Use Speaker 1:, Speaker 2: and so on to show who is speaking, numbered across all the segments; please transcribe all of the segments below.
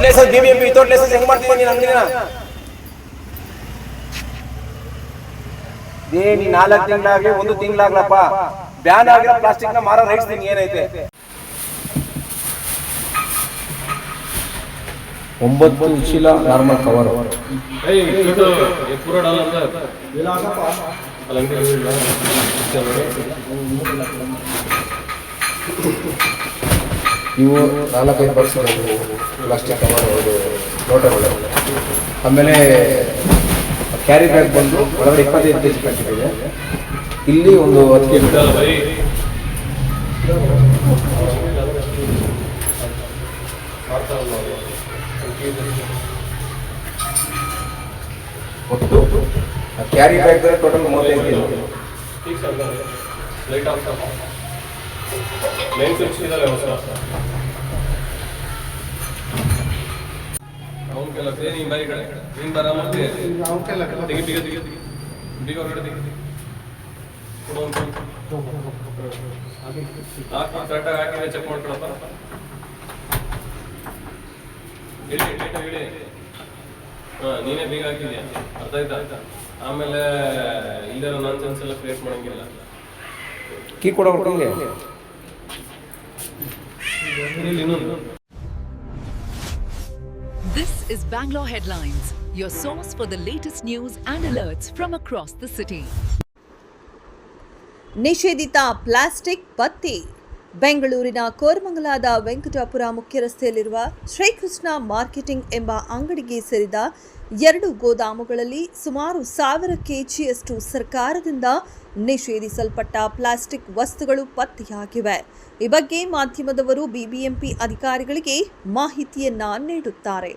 Speaker 1: Licence BBMP without licence ಹೆಂಗ್ ಮಾಡ್ತೀನಿ ನೀನು ಅಂಗಡಿನ? ನೀ 4 ತಿಂಗಳಾಗ್ಲಿ 1 ತಿಂಗಳಾಗ್ಲಪ್ಪ ಬ್ಯಾನ್ ಆಗಿರೋ ಪ್ಲಾಸ್ಟಿಕ್ ನ ಮಾರೋ ರೈಟ್ಸ್ ನಿಂಗೆ ಏನೈತೆ? 9 ಇಚಿಲ ನಾರ್ಮಲ್ ಕವರ್ ಇವು 4-5 ಬಾಕ್ಸ್ ಪ್ಲಾಸ್ಟಿಕ್ ಕವರ್ ಲೋಟಗಳು. ಆಮೇಲೆ ಕ್ಯಾರಿ ಬ್ಯಾಗ್ ಬಂದು ಒಳಗಡೆ 25 kg ಪ್ಯಾಕೆಟ್ ಇದೆ. ಇಲ್ಲಿ ಒಂದು 10 kg ಒಟ್ಟು ಕ್ಯಾರಿ ಬ್ಯಾಗ್ ಟೋಟಲ್ 35 kg.
Speaker 2: ನೀನೇ ಬೀಗ ಹಾಕಿದ್ಯಾ, ಅರ್ಥ ಆಯ್ತಾ? ಆಮೇಲೆ ಇಲ್ಲರ ನಾನ್ಸೆನ್ಸ್ ಎಲ್ಲ ಕ್ರಿಯೇಟ್ ಮಾಡಂಗಿಲ್ಲ.
Speaker 1: ಕೀ ಕೊಡೋಕೆ
Speaker 2: ಇನ್ನೊಂದು.
Speaker 3: This is Bangalore Headlines, your source for the latest news and alerts from across the city.
Speaker 4: ನಿಷೇಧಿತ ಪ್ಲಾಸ್ಟಿಕ್ ಪತ್ತೆ. ಬೆಂಗಳೂರಿನ ಕೋರಮಂಗಲದ ವೆಂಕಟಾಪುರ ಮುಖ್ಯ ರಸ್ತೆಯಲ್ಲಿರುವ ಶ್ರೀಕೃಷ್ಣ ಮಾರ್ಕೆಟಿಂಗ್ ಎಂಬ ಅಂಗಡಿಗೆ ಸೇರಿದ 2 ಗೋದಾಮುಗಳಲ್ಲಿ ಸುಮಾರು 1000 kgಯಷ್ಟು ಸರ್ಕಾರದಿಂದ ನಿಷೇಧಿಸಲ್ಪಟ್ಟ ಪ್ಲಾಸ್ಟಿಕ್ ವಸ್ತುಗಳು ಪತ್ತೆಯಾಗಿವೆ. ಈ ಬಗ್ಗೆ ಮಾಧ್ಯಮದವರು ಬಿಬಿಎಂಪಿ ಅಧಿಕಾರಿಗಳಿಗೆ ಮಾಹಿತಿಯನ್ನ ನೀಡುತ್ತಾರೆ.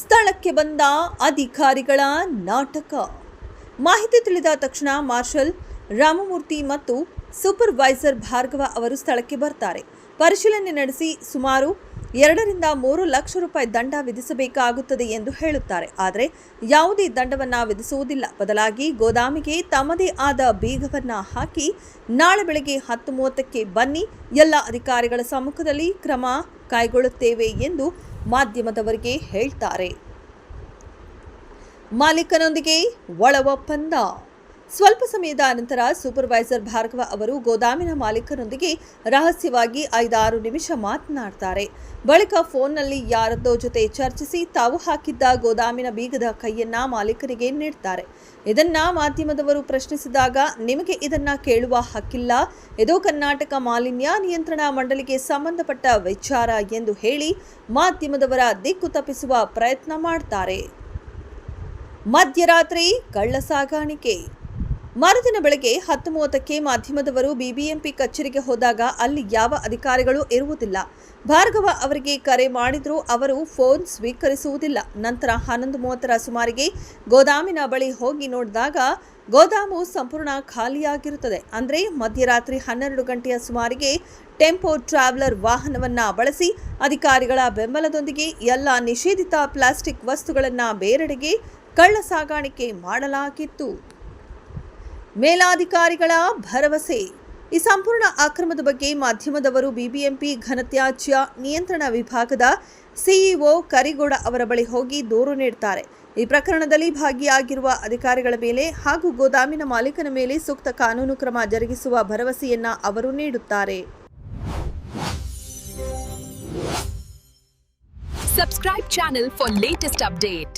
Speaker 4: ಸ್ಥಳಕ್ಕೆ ಬಂದ ಅಧಿಕಾರಿಗಳ ನಾಟಕ. ಮಾಹಿತಿ ತಿಳಿದ ತಕ್ಷಣ ಮಾರ್ಷಲ್ ರಾಮಮೂರ್ತಿ ಮತ್ತು ಸೂಪರ್ವೈಸರ್ ಭಾರ್ಗವ ಅವರು ಸ್ಥಳಕ್ಕೆ ಬರ್ತಾರೆ. ಪರಿಶೀಲನೆ ನಡೆಸಿ ಸುಮಾರು 2-3 ಲಕ್ಷ ರೂಪಾಯಿ ದಂಡ ವಿಧಿಸಬೇಕಾಗುತ್ತದೆ ಎಂದು ಹೇಳುತ್ತಾರೆ. ಆದರೆ ಯಾವುದೇ ದಂಡವನ್ನ ವಿಧಿಸುವುದಿಲ್ಲ. ಬದಲಾಗಿ ಗೋದಾಮಿಗೆ ತಮ್ಮದೇ ಆದ ಬೀಗವನ್ನ ಹಾಕಿ ನಾಳೆ ಬೆಳಗ್ಗೆ 10:30ಕ್ಕೆ ಬನ್ನಿ, ಎಲ್ಲ ಅಧಿಕಾರಿಗಳ ಸಮ್ಮುಖದಲ್ಲಿ ಕ್ರಮ ಕೈಗೊಳ್ಳುತ್ತೇವೆ ಎಂದು ಮಾಧ್ಯಮದವರಿಗೆ ಹೇಳ್ತಾರೆ. ಮಾಲೀಕನೊಂದಿಗೆ ಒಳ ಒಪ್ಪಂದ. ಸ್ವಲ್ಪ ಸಮಯದ ನಂತರ ಸೂಪರ್ವೈಸರ್ ಭಾರ್ಗವ ಅವರು ಗೋದಾಮಿನ ಮಾಲೀಕರೊಂದಿಗೆ ರಹಸ್ಯವಾಗಿ 5-6 ನಿಮಿಷ ಮಾತನಾಡ್ತಾರೆ. ಬಳಿಕ ಫೋನ್ನಲ್ಲಿ ಯಾರದ್ದೋ ಜೊತೆ ಚರ್ಚಿಸಿ ತಾವು ಹಾಕಿದ್ದ ಗೋದಾಮಿನ ಬೀಗದ ಕೈಯನ್ನ ಮಾಲೀಕನಿಗೆ ನೀಡ್ತಾರೆ. ಇದನ್ನ ಮಾಧ್ಯಮದವರು ಪ್ರಶ್ನಿಸಿದಾಗ, ನಿಮಗೆ ಇದನ್ನ ಕೇಳುವ ಹಕ್ಕಿಲ್ಲ, ಇದು ಕರ್ನಾಟಕ ಮಾಲಿನ್ಯ ನಿಯಂತ್ರಣ ಮಂಡಳಿಗೆ ಸಂಬಂಧಪಟ್ಟ ವಿಚಾರ ಎಂದು ಹೇಳಿ ಮಾಧ್ಯಮದವರ ದಿಕ್ಕು ತಪ್ಪಿಸುವ ಪ್ರಯತ್ನ ಮಾಡ್ತಾರೆ. ಮಧ್ಯರಾತ್ರಿ ಕಳ್ಳ ಸಾಗಾಣಿಕೆ. ಮರುದಿನ ಬೆಳಗ್ಗೆ 10:30ಕ್ಕೆ ಮಾಧ್ಯಮದವರು ಬಿಬಿಎಂಪಿ ಕಚೇರಿಗೆ ಹೋದಾಗ ಅಲ್ಲಿ ಯಾವ ಅಧಿಕಾರಿಗಳು ಇರುವುದಿಲ್ಲ. ಭಾರ್ಗವ ಅವರಿಗೆ ಕರೆ ಮಾಡಿದರೂ ಅವರು ಫೋನ್ ಸ್ವೀಕರಿಸುವುದಿಲ್ಲ. ನಂತರ 11:30ರ ಸುಮಾರಿಗೆ ಗೋದಾಮಿನ ಬಳಿ ಹೋಗಿ ನೋಡಿದಾಗ ಗೋದಾಮು ಸಂಪೂರ್ಣ ಖಾಲಿಯಾಗಿರುತ್ತದೆ. ಅಂದರೆ ಮಧ್ಯರಾತ್ರಿ 12 ಗಂಟೆಯ ಸುಮಾರಿಗೆ ಟೆಂಪೋ ಟ್ರಾವೆಲರ್ ವಾಹನವನ್ನ ಬಳಸಿ ಅಧಿಕಾರಿಗಳ ಬೆಂಬಲದೊಂದಿಗೆ ಎಲ್ಲ ನಿಷೇಧಿತ ಪ್ಲಾಸ್ಟಿಕ್ ವಸ್ತುಗಳನ್ನು ಬೇರೆಡೆಗೆ ಕಳ್ಳ ಸಾಗಾಣಿಕೆ ಮಾಡಲಾಗಿತ್ತು. ಮೇಲಾಧಿಕಾರಿಗಳ ಭರವಸೆ. ಈ ಸಂಪೂರ್ಣ ಅಕ್ರಮದ ಬಗ್ಗೆ ಮಾಧ್ಯಮದವರು ಬಿಬಿಎಂಪಿ ಘನತ್ಯಾಜ್ಯ ನಿಯಂತ್ರಣ ವಿಭಾಗದ ಸಿಇಒ ಕರಿಗೌಡ ಅವರ ಬಳಿ ಹೋಗಿ ದೂರು ನೀಡುತ್ತಾರೆ. ಈ ಪ್ರಕರಣದಲ್ಲಿ ಭಾಗಿಯಾಗಿರುವ ಅಧಿಕಾರಿಗಳ ಮೇಲೆ ಹಾಗೂ ಗೋದಾಮಿನ ಮಾಲೀಕನ ಮೇಲೆ ಸೂಕ್ತ ಕಾನೂನು ಕ್ರಮ ಜರುಗಿಸುವ ಭರವಸೆಯನ್ನ ಅವರು ನೀಡುತ್ತಾರೆ.
Speaker 3: Subscribe channel for latest update.